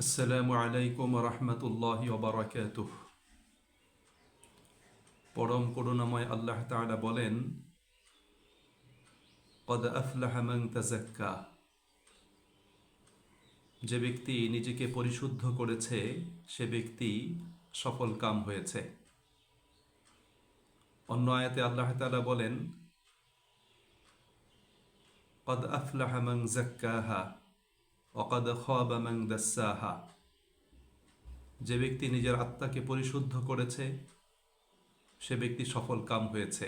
আসসালামু আলাইকুম রহমতুল্লাহি ওবারাকাতুহ। পরম করুণাময় আল্লাহ তাআলা বলেন, কদ আফলাহা মান তাযাক্কা। যে ব্যক্তি নিজেকে পরিশুদ্ধ করেছে সে ব্যক্তি সফল কাম হয়েছে। অন্য আয়াতে আল্লাহ তাআলা বলেন, কদ আফলাহা মান যাক্কাহা ওয়া কদ খাবা মান দাসসাহা। যে ব্যক্তি নিজের আত্মাকে পরিশুদ্ধ করেছে সে ব্যক্তি সফল কাম হয়েছে,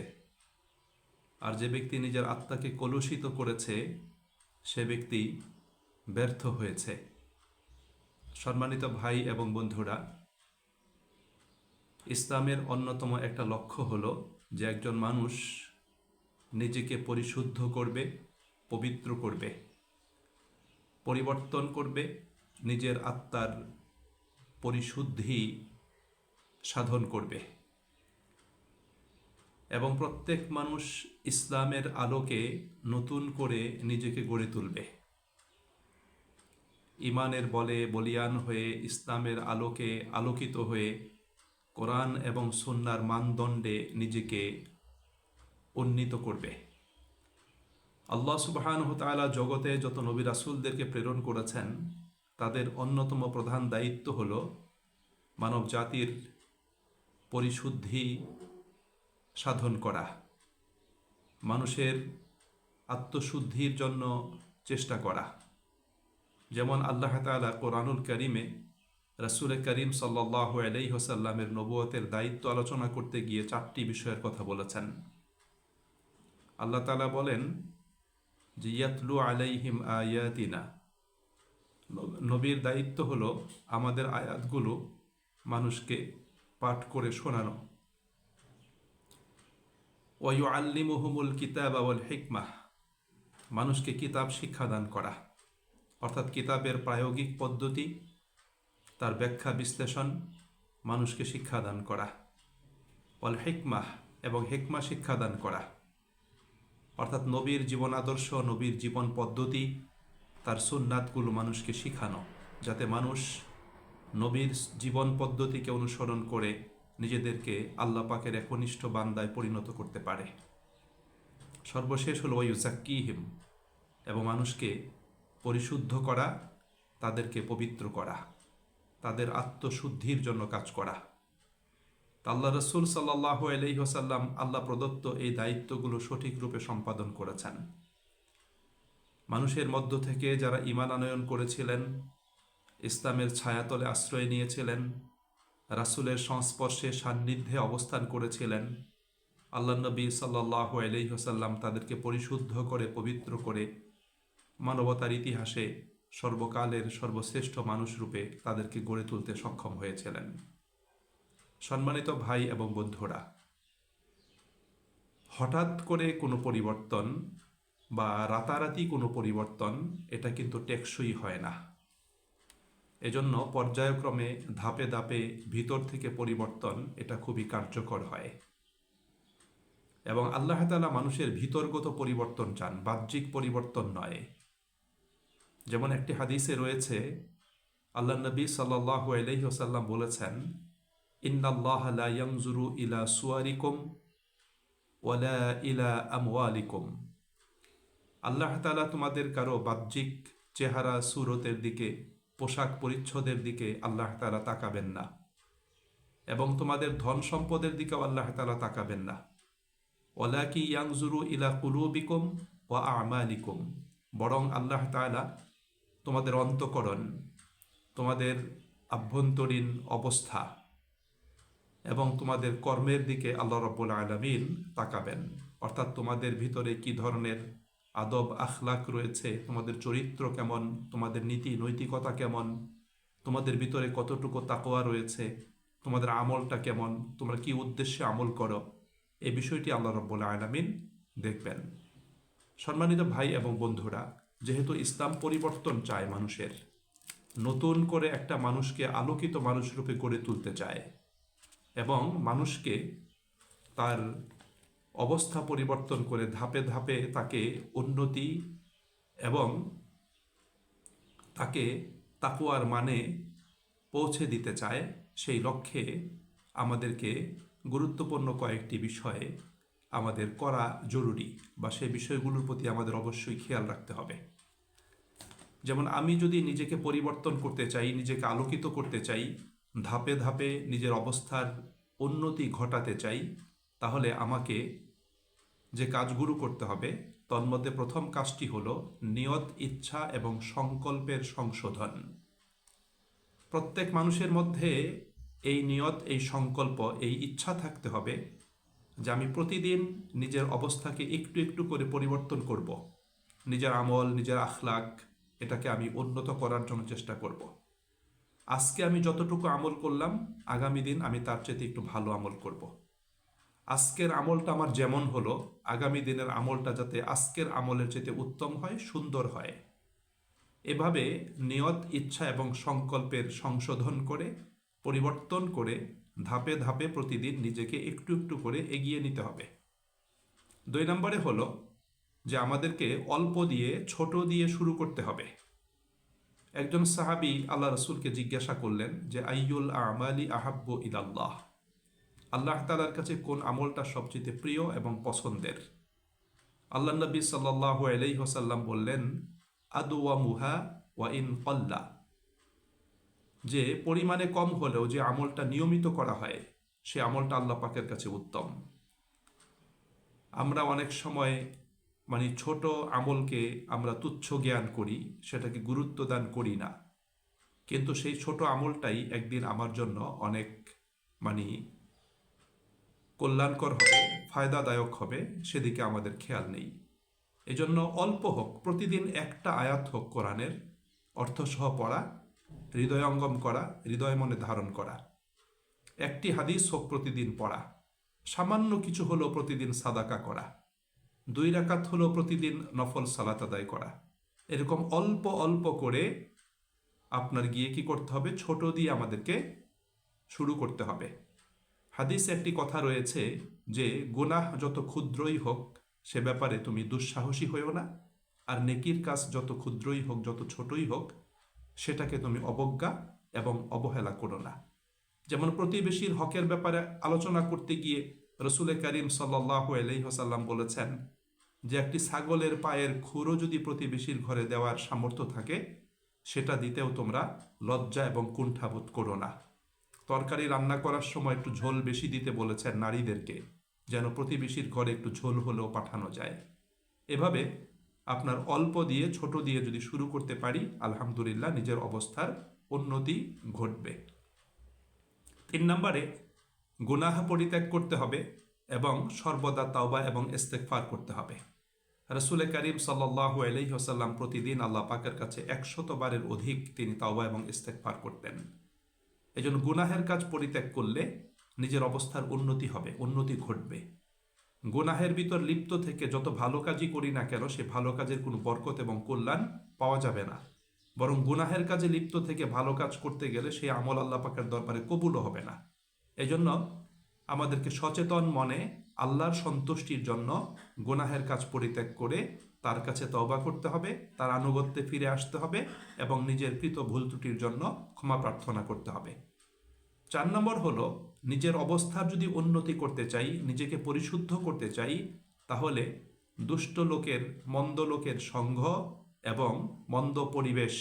আর যে ব্যক্তি নিজের আত্মাকে কলুষিত করেছে সে ব্যক্তি ব্যর্থ হয়েছে। সম্মানিত ভাই এবং বন্ধুরা, ইসলামের অন্যতম একটা লক্ষ্য হলো যে একজন মানুষ নিজেকে পরিশুদ্ধ করবে, পবিত্র করবে, পরিবর্তন করবে, নিজের আত্মার পরিশুদ্ধি সাধন করবে এবং প্রত্যেক মানুষ ইসলামের আলোকে নতুন করে নিজেকে গড়ে তুলবে। ইমানের বলে বলিয়ান হয়ে, ইসলামের আলোকে আলোকিত হয়ে, কোরআন এবং সুন্নাহর মানদণ্ডে নিজেকে উন্নীত করবে। আল্লাহ সুবহানাহু ওয়া তাআলা জগতে যত নবী রাসূলদেরকে প্রেরণ করেছেন তাদের অন্যতম প্রধান দায়িত্ব হল মানব জাতির পরিশুদ্ধি সাধন করা, মানুষের আত্মশুদ্ধির জন্য চেষ্টা করা। যেমন আল্লাহ তাআলা কোরআনুল কারীমে রাসূল করিম সাল্লাল্লাহু আলাইহি ওয়াসাল্লামের নবুয়তের দায়িত্ব আলোচনা করতে গিয়ে 4টি বিষয়ের কথা বলেছেন। আল্লাহ তাআলা বলেন যে ইয়াতলু আলাইহিম আয়াতিনা, নবীর দায়িত্ব হলো আমাদের আয়াতগুলো মানুষকে পাঠ করে শোনানো। ওয়া ইউআল্লিমুহুমুল কিতাবা ওয়াল হিকমাহ, মানুষকে কিতাব শিক্ষাদান করা, অর্থাৎ কিতাবের প্রায়োগিক পদ্ধতি, তার ব্যাখ্যা বিশ্লেষণ মানুষকে শিক্ষাদান করা। ওয়াল হিকমাহ, এবং হিকমা শিক্ষাদান করা, অর্থাৎ নবীর জীবন আদর্শ, নবীর জীবন পদ্ধতি, তার সুন্নাতগুলো মানুষকে শিখানো, যাতে মানুষ নবীর জীবন পদ্ধতিকে অনুসরণ করে নিজেদেরকে আল্লাহ পাকের একনিষ্ঠ বান্দায় পরিণত করতে পারে। সর্বশেষ হল ওয়ায়ুযাক্কিহিম, এবং মানুষকে পরিশুদ্ধ করা, তাদেরকে পবিত্র করা, তাদের আত্মশুদ্ধির জন্য কাজ করা। আল্লাহ রসুল সাল্লাল্লাহু আলাইহি ওয়াসাল্লাম আল্লাহ প্রদত্ত এই দায়িত্বগুলো সঠিক রূপে সম্পাদন করেছেন। মানুষের মধ্য থেকে যারা ঈমান আনয়ন করেছিলেন, ইসলামের ছায়াতলে আশ্রয় নিয়েছিলেন, রাসূলের সংস্পর্শে সান্নিধ্যে অবস্থান করেছিলেন, আল্লাহ নবী সাল্লাল্লাহু আলাইহি ওয়াসাল্লাম তাদেরকে পরিশুদ্ধ করে, পবিত্র করে মানবতার ইতিহাসে সর্বকালের সর্বশ্রেষ্ঠ মানুষরূপে তাদেরকে গড়ে তুলতে সক্ষম হয়েছিলেন। সম্মানিত ভাই এবং বন্ধুরা, হঠাৎ করে কোনো পরিবর্তন বা রাতারাতি কোনো পরিবর্তন এটা কিন্তু টেকসই হয় না। এজন্য পর্যায়ক্রমে, ধাপে ধাপে ভিতর থেকে পরিবর্তন এটা খুবই কার্যকর হয়। এবং আল্লাহ তাআলা মানুষের ভিতরগত পরিবর্তন চান, বাহ্যিক পরিবর্তন নয়। যেমন একটি হাদিসে রয়েছে, আল্লাহ নবী সাল্লাল্লাহু আলাইহি ওয়াসাল্লাম বলেছেন, ইন্নাল্লাহা লা ইয়ানজুরু ইলা সুওয়ারিকুম ওয়ালা ইলা আমওয়ালিকুম। আল্লাহ তাআলা তোমাদের কারো বাহ্যিক চেহারা সুরতের দিকে, পোশাক পরিচ্ছদের দিকে আল্লাহ তাআলা তাকাবেন না, এবং তোমাদের ধন সম্পদের দিকেও আল্লাহ তাআলা তাকাবেন না। ওয়ালাকি ইয়ানজুরু ইলা কুলুবিকুম ওয়া আমালিকুম, বরং আল্লাহ তাআলা তোমাদের অন্তঃকরণ, তোমাদের আভ্যন্তরীণ অবস্থা এবং তোমাদের কর্মের দিকে আল্লাহ রাব্বুল আলামিন তাকাবেন। অর্থাৎ তোমাদের ভিতরে কি ধরনের আদব আখলাক রয়েছে, তোমাদের চরিত্র কেমন, তোমাদের নীতি নৈতিকতা কেমন, তোমাদের ভিতরে কতটুকু তাকওয়া রয়েছে, তোমাদের আমলটা কেমন, তোমরা কি উদ্দেশ্যে আমল করো, এই বিষয়টি আল্লাহ রাব্বুল আলামিন দেখবেন। সম্মানিত ভাই এবং বন্ধুরা, যেহেতু ইসলাম পরিবর্তন চায়, মানুষের নতুন করে একটা মানুষকে আলোকিত মানুষরূপে গড়ে তুলতে চায় এবং মানুষকে তার অবস্থা পরিবর্তন করে ধাপে ধাপে তাকে উন্নতি এবং তাকে তাকওয়ার মানে পৌঁছে দিতে চায়, সেই লক্ষ্যে আমাদেরকে গুরুত্বপূর্ণ কয়েকটি বিষয়ে আমাদের করা জরুরি, বা সেই বিষয়গুলোর প্রতি আমাদের অবশ্যই খেয়াল রাখতে হবে। যেমন আমি যদি নিজেকে পরিবর্তন করতে চাই, নিজেকে আলোকিত করতে চাই, ধাপে ধাপে নিজের অবস্থার উন্নতি ঘটাতে চাই, তাহলে আমাকে যে কাজগুলো করতে হবে তন্মধ্যে প্রথম কাজটি হলো নিয়ত, ইচ্ছা এবং সংকল্পের সংশোধন। প্রত্যেক মানুষের মধ্যে এই নিয়ত, এই সংকল্প, এই ইচ্ছা থাকতে হবে যে আমি প্রতিদিন নিজের অবস্থাকে একটু একটু করে পরিবর্তন করব, নিজের আমল, নিজের আখলাক, এটাকে আমি উন্নত করার জন্য চেষ্টা করব। আজকে আমি যতটুকু আমল করলাম, আগামী দিন আমি তার চেয়ে একটু ভালো আমল করব। আজকের আমলটা আমার যেমন হলো, আগামী দিনের আমলটা যাতে আজকের আমলের চেয়ে উত্তম হয়, সুন্দর হয়। এভাবে নিয়ত, ইচ্ছা এবং সংকল্পের সংশোধন করে, পরিবর্তন করে, ধাপে ধাপে প্রতিদিন নিজেকে একটু একটু করে এগিয়ে নিতে হবে। 2 নম্বরে হলো যে আমাদেরকে অল্প দিয়ে, ছোট দিয়ে শুরু করতে হবে। একজন সাহাবী আল্লাহ রসুলকে জিজ্ঞাসা করলেন যে আইয়ুল আমালি আহাব্বু ইলাল্লাহ, আল্লাহ তাআলার কাছে কোন আমলটা সবচেয়ে প্রিয় এবং পছন্দের? আল্লাহ নবী সাল্লাল্লাহু আলাইহি ওয়াসাল্লাম বললেন আদওয়ামুহা ওয়া ইন ক্বাল্লা, যে পরিমাণে কম হলেও যে আমলটা নিয়মিত করা হয়, সে আমলটা আল্লাহ পাকের কাছে উত্তম। আমরা অনেক সময় ছোট আমলকে আমরা তুচ্ছ জ্ঞান করি, সেটাকে গুরুত্ব দান করি না, কিন্তু সেই ছোট আমলটাই একদিন আমার জন্য অনেক কল্যাণকর হবে, ফায়দাদায়ক হবে, সেদিকে আমাদের খেয়াল নেই। এজন্য অল্প হোক, প্রতিদিন একটা আয়াত হোক কোরআনের, অর্থসহ পড়া, হৃদয়ঙ্গম করা, হৃদয় মনে ধারণ করা। একটি হাদিস হোক প্রতিদিন পড়া, সামান্য কিছু হলেও প্রতিদিন সাদাকা করা, 2 রাকাত হলেও প্রতিদিন নফল সালাত আদায় করা। এরকম অল্প অল্প করে আপনার গিয়ে কি করতে হবে, ছোট দিয়ে আমাদেরকে শুরু করতে হবে। হাদিসে একটি কথা রয়েছে যে গুনাহ যত ক্ষুদ্রই হোক সে ব্যাপারে তুমি দুঃসাহসী হইও না, আর নেকির কাজ যত ক্ষুদ্রই হোক, যত ছোটই হোক, সেটাকে তুমি অবজ্ঞা এবং অবহেলা করো না। যেমন প্রতিবেশীর হকের ব্যাপারে আলোচনা করতে গিয়ে রসুল করিম সাল্লাল্লাহু আলাইহি ওয়াসাল্লাম বলেছেন যে একটি ছাগলের পায়ের খুরও যদি প্রতিবেশীর ঘরে দেওয়ার সামর্থ্য থাকে, সেটা দিতেও তোমরা লজ্জা এবং কুণ্ঠাবোধ করো না। তরকারি রান্না করার সময় একটু ঝোল বেশি দিতে বলেছেন নারীদেরকে, যেন প্রতিবেশীর ঘরে একটু ঝোল হলেও পাঠানো যায়। এভাবে আপনার অল্প দিয়ে, ছোট দিয়ে যদি শুরু করতে পারি, আলহামদুলিল্লাহ নিজের অবস্থার উন্নতি ঘটবে। 3 নম্বরে গুনাহ পরিত্যাগ করতে হবে এবং সর্বদা তাওবা এবং ইস্তেগফার করতে হবে। রাসূল করিম সাল্লাল্লাহু আলাইহি ওয়াসাল্লাম প্রতিদিন আল্লাহ পাকের কাছে 100 বারের অধিক তিনি তাওবা এবং ইস্তেগফার করতেন। এজন্য গুনাহের কাজ পরিত্যাগ করলে নিজের অবস্থার উন্নতি হবে, উন্নতি ঘটবে। গুনাহের ভিতর লিপ্ত থেকে যত ভালো কাজই করি না কেন, সে ভালো কাজের কোনো বরকত এবং কল্যাণ পাওয়া যাবে না। বরং গুনাহের কাজে লিপ্ত থেকে ভালো কাজ করতে গেলে সেই আমল আল্লাহ পাকের দরবারে কবুলও হবে না। এজন্য আমাদেরকে সচেতন মনে আল্লাহর সন্তুষ্টির জন্য গুনাহের কাজ পরিত্যাগ করে তার কাছে তওবা করতে হবে, তার আনুগত্যে ফিরে আসতে হবে এবং নিজের কৃত ভুল ত্রুটির জন্য ক্ষমা প্রার্থনা করতে হবে। 4 নম্বর হলো নিজের অবস্থার যদি উন্নতি করতে চাই, নিজেকে পরিশুদ্ধ করতে চাই, তাহলে দুষ্ট লোকের, মন্দ লোকের সঙ্গ এবং মন্দ পরিবেশ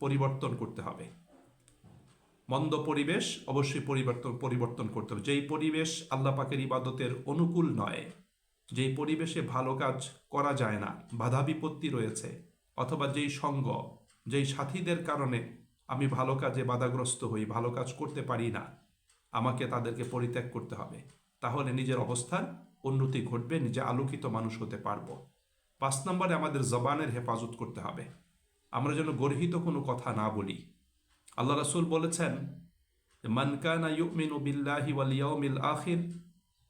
পরিবর্তন করতে হবে। মন্দ পরিবেশ অবশ্যই পরিবর্তন করতে হবে। যেই পরিবেশ আল্লাহ পাকের ইবাদতের অনুকূল নয়, যেই পরিবেশে ভালো কাজ করা যায় না, বাধা বিপত্তি রয়েছে, অথবা যেই সঙ্গ, যেই সাথীদের কারণে আমি ভালো কাজে বাধাগ্রস্ত হই, ভালো কাজ করতে পারি না, আমাকে তাদেরকে পরিত্যাগ করতে হবে। তাহলে নিজের অবস্থার উন্নতি ঘটবে, নিজে আলোকিত মানুষ হতে পারবো। 5 নম্বরে আমাদের জবানের হেফাজত করতে হবে, আমরা যেন গর্হিত কোনো কথা না বলি। আল্লাহ রাসূল বলেছেন মান কানা ইউমিনু বিল্লাহি ওয়াল ইয়াউমিল আখির,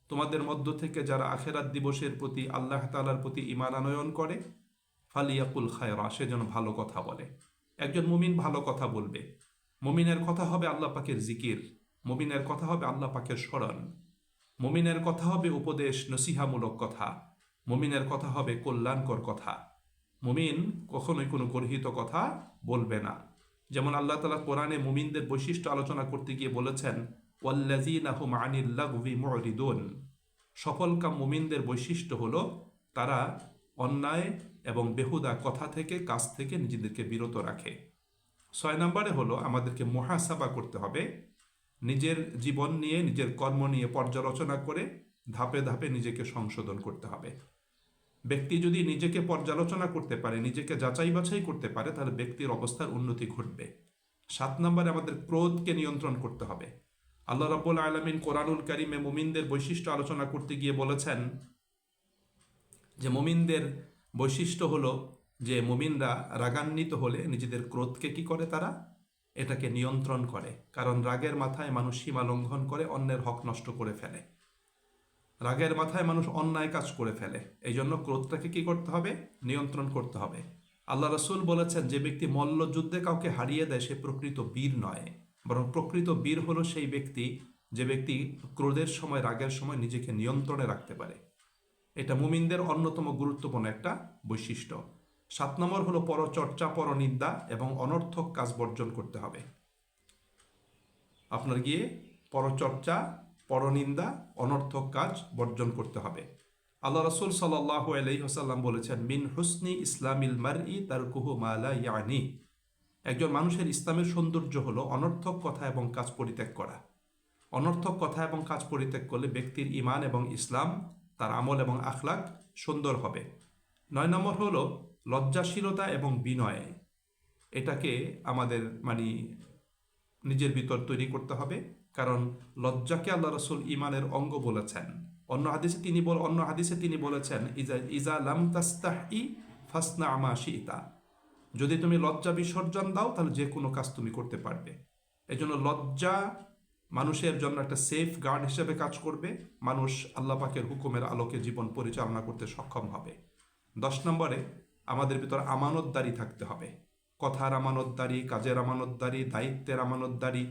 তোমাদের মধ্য থেকে যারা আখিরাত দিবসের প্রতি, আল্লাহ তাআলার প্রতি ঈমান আনয়ন করে, ফালিয়াকুল খায়রা, সে যেন ভালো কথা বলে। একজন মুমিন ভালো কথা বলবে, মুমিনের কথা হবে আল্লাহ পাকের জিকির, মুমিনের কথা হবে আল্লাহ পাকের স্মরণ, মুমিনের কথা হবে উপদেশ নসিহামূলক কথা, মুমিনের কথা হবে কল্যাণকর কথা। মুমিন কখনোই কোনো গর্হিত কথা বলবে না। যেমন আল্লাহ তাআলা কোরআনে মুমিনদের বৈশিষ্ট্য আলোচনা করতে গিয়ে বলেছেন, ওয়াল্লাযীনা হুম আনিল লাগবি মুরিদুন। সফলকাম মুমিনদের বৈশিষ্ট্য হলো তারা অন্যায় এবং বেহুদা কথা থেকে, কাজ থেকে নিজেদেরকে বিরত রাখে। 6 নম্বরে হলো আমাদেরকে মুহাসাবা করতে হবে, নিজের জীবন নিয়ে, নিজের কর্ম নিয়ে পর্যালোচনা করে ধাপে ধাপে নিজেকে সংশোধন করতে হবে। ব্যক্তি যদি নিজেকে পর্যালোচনা করতে পারে, নিজেকে যাচাই বাছাই করতে পারে, তাহলে ব্যক্তির অবস্থার উন্নতি ঘটবে। 7 নম্বরে আমাদের ক্রোধকে নিয়ন্ত্রণ করতে হবে। আল্লাহ রাব্বুল আলামিন কোরআনুল কারীমে মুমিনদের বৈশিষ্ট্য আলোচনা করতে গিয়ে বলেছেন যে মুমিনদের বৈশিষ্ট্য হলো যে মুমিনরা রাগান্বিত হলে নিজেদের ক্রোধকে কি করে, তারা এটাকে নিয়ন্ত্রণ করে। কারণ রাগের মাথায় মানুষ সীমা লঙ্ঘন করে, অন্যের হক নষ্ট করে ফেলে। রাগের মাথায় মানুষ অন্যায় কাজ করে ফেলে। এই জন্য ক্রোধটাকে কি করতে হবে, নিয়ন্ত্রণ করতে হবে। আল্লাহ রাসূল বলেছেন, যে ব্যক্তি মল্লযুদ্ধে কাউকে হারিয়ে দেয় সে প্রকৃত বীর নয়, বরং প্রকৃত বীর হলো সেই ব্যক্তি যে ব্যক্তি ক্রোধের সময়, রাগের সময় নিজেকে নিয়ন্ত্রণে রাখতে পারে। এটা মুমিনদের অন্যতম গুরুত্বপূর্ণ একটা বৈশিষ্ট্য। 7 নম্বর হলো পরচর্চা, পরনিন্দা এবং অনর্থক কাজ বর্জন করতে হবে। আপনার গিয়ে পরচর্চা, পরনিন্দা, অনর্থক কাজ বর্জন করতে হবে। আল্লাহ রাসূল সাল্লাল্লাহু আলাইহি ওয়াসাল্লাম বলেছেন, মিন হুসনি ইসলামিল মারই তারকুহু মা লা ইয়ানি। একজন মানুষের ইসলামের সৌন্দর্য হলো অনর্থক কথা এবং কাজ পরিত্যাগ করা। অনর্থক কথা এবং কাজ পরিত্যাগ করলে ব্যক্তির ঈমান এবং ইসলাম, তার আমল এবং আখলাক সুন্দর হবে। 9 নম্বর হলো লজ্জাশীলতা এবং বিনয়। এটাকে আমাদের নিজের ভিতর তৈরি করতে হবে, কারণ লজ্জাকে আল্লাহ রাসূল ঈমানের অঙ্গ বলেছেন। অন্য হাদিসে তিনি বলেছেন, ইজা লাম তাস্তাহি ফাসনা মা শিতা। যদি তুমি লজ্জা বিসর্জন দাও তাহলে যে কোনো কাজ তুমি করতে পারবে। এজন্য লজ্জা মানুষের জন্য একটা সেফ গার্ড হিসেবে কাজ করবে। মানুষ আল্লাহ পাকের হুকুমের আলোকে জীবন পরিচালনা করতে সক্ষম হবে। 10 নম্বরে আমাদের ভিতর আমানতদারি থাকতে হবে। কথার আমানতদারি, কাজের আমানতদারি, দায়িত্বের আমানতদারি,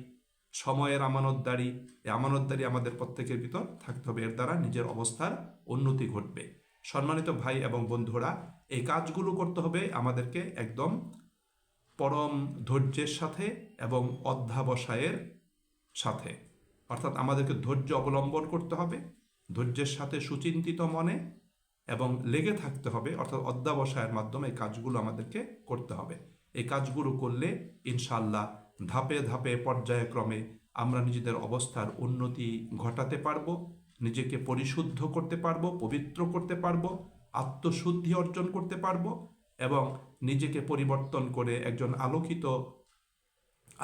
সময়ের আমানতদারি। এই আমানতদারি আমাদের প্রত্যেকের ভিতর থাকতে হবে। এর দ্বারা নিজের অবস্থার উন্নতি ঘটবে। সম্মানিত ভাই এবং বন্ধুরা, এই কাজগুলো করতে হবে আমাদেরকে একদম পরম ধৈর্যের সাথে এবং অধ্যবসায়ের সাথে। অর্থাৎ আমাদেরকে ধৈর্য অবলম্বন করতে হবে, ধৈর্যের সাথে সুচিন্তিত মনে, এবং লেগে থাকতে হবে। অর্থাৎ অধ্যবসায়ের মাধ্যমে এই কাজগুলো আমাদেরকে করতে হবে। এই কাজগুলো করলে ইনশাআল্লাহ ধাপে ধাপে, পর্যায়ক্রমে আমরা নিজেদের অবস্থার উন্নতি ঘটাতে পারবো, নিজেকে পরিশুদ্ধ করতে পারবো, পবিত্র করতে পারবো, আত্মশুদ্ধি অর্জন করতে পারবো, এবং নিজেকে পরিবর্তন করে একজন আলোকিত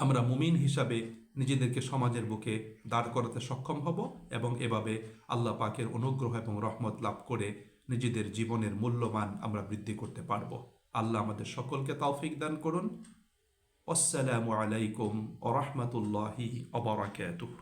আমরা মুমিন হিসাবে নিজেদেরকে সমাজের বুকে দাঁড় করাতে সক্ষম হব, এবং এভাবে আল্লাহ পাকের অনুগ্রহ এবং রহমত লাভ করে নিজেদের জীবনের মূল্যমান আমরা বৃদ্ধি করতে পারব। আল্লাহ আমাদের সকলকে তৌফিক দান করুন। আসসালামু আলাইকুম ওয়া রাহমাতুল্লাহি ওয়া বারাকাতুহু।